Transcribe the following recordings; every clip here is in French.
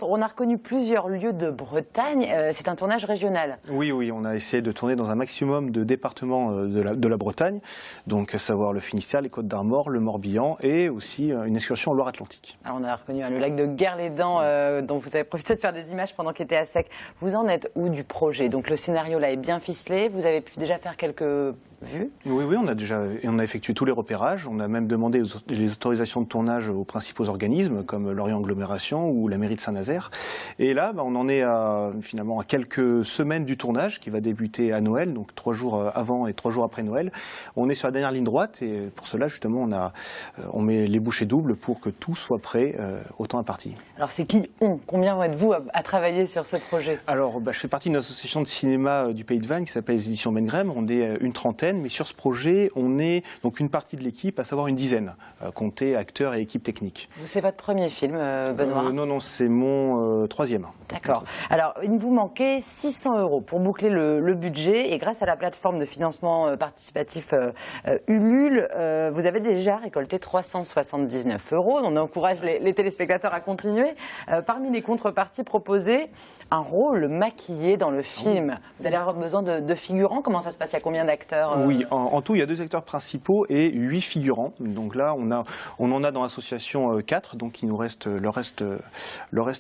On a reconnu plusieurs lieux de Bretagne. C'est un tournage régional. Oui, on a essayé de tourner dans un maximum de départements de la Bretagne, donc à savoir le Finistère, les Côtes-d'Armor, le Morbihan et aussi une excursion en Loire-Atlantique. Alors on a reconnu le lac de Guerlédan dont vous avez profité de faire des images pendant qu'il était à sec. Vous en êtes où du projet? Donc le scénario là est bien ficelé. Vous avez pu déjà faire quelques vues? Oui, on a effectué tous les repérages. On a même demandé les autorisations de tournage aux principaux organismes comme Lorient Agglomération ou la mairie de Saint-Nazaire. Et là, on en est finalement à quelques semaines du tournage qui va débuter à Noël, donc 3 jours avant et 3 jours après Noël. On est sur la dernière ligne droite et pour cela, justement, on met les bouchées doubles pour que tout soit prêt au temps imparti. Alors c'est qui on? Combien êtes-vous à travailler sur ce projet? Alors, je fais partie d'une association de cinéma du Pays de Vannes qui s'appelle les Éditions Bengrem. On est une trentaine, mais sur ce projet, on est donc une partie de l'équipe, à savoir une dizaine, comptez acteurs et équipe technique. C'est votre premier film, Benoît? Non, c'est mon troisième. D'accord. Alors, il vous manquait 600 € pour boucler le budget et grâce à la plateforme de financement participatif Ulule, vous avez déjà récolté 379 €. On encourage les téléspectateurs à continuer. Parmi les contreparties proposées, un rôle maquillé dans le film. Vous allez avoir besoin de figurants. Comment ça se passe? Il y a combien d'acteurs? Oui, en tout, il y a 2 acteurs principaux et 8 figurants. Donc là, on en a dans l'association 4, donc il nous reste le reste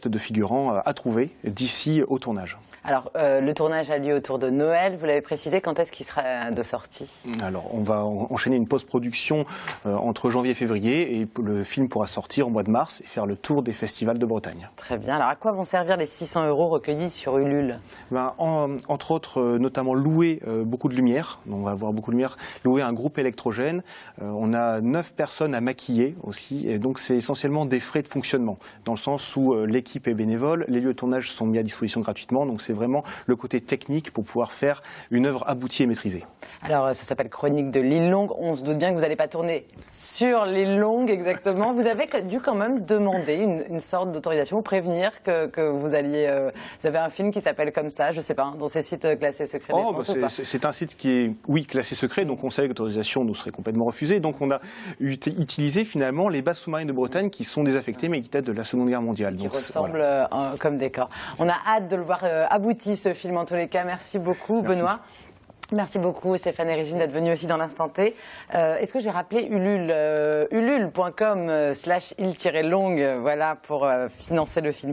de figurants à trouver d'ici au tournage. Alors, le tournage a lieu autour de Noël. Vous l'avez précisé, quand est-ce qu'il sera de sortie? Alors, on va enchaîner une post-production entre janvier et février et le film pourra sortir au mois de mars et faire le tour des festivals de Bretagne. Très bien. Alors, à quoi vont servir les 600 € recueillis sur Ulule? Entre autres, notamment louer beaucoup de lumière. On va avoir beaucoup de lumière. Louer un groupe électrogène. On a 9 personnes à maquiller aussi. Et donc, c'est essentiellement des frais de fonctionnement, dans le sens où l'équipe est bénévole, les lieux de tournage sont mis à disposition gratuitement. Donc, c'est vraiment le côté technique pour pouvoir faire une œuvre aboutie et maîtrisée. Alors, ça s'appelle Chronique de l'île Longue. On se doute bien que vous n'allez pas tourner sur l'île Longue exactement. Vous avez dû quand même demander une sorte d'autorisation ou prévenir que vous alliez... vous avez un film qui s'appelle comme ça, je ne sais pas, dans ces sites classés secrets. C'est un site qui est, oui, classé secret, donc on savait que l'autorisation nous serait complètement refusée. Donc on a utilisé finalement les bases sous-marines de Bretagne qui sont désaffectées mais qui datent de la Seconde Guerre mondiale. Qui ressemblent comme décor. On a hâte de le voir abouti ce film en tous les cas. Merci beaucoup Benoît. Merci beaucoup Stéphane et Régine d'être venus aussi dans l'instant T. Est-ce que j'ai rappelé Ulule, ulule.com/île-longue, voilà, pour financer le film.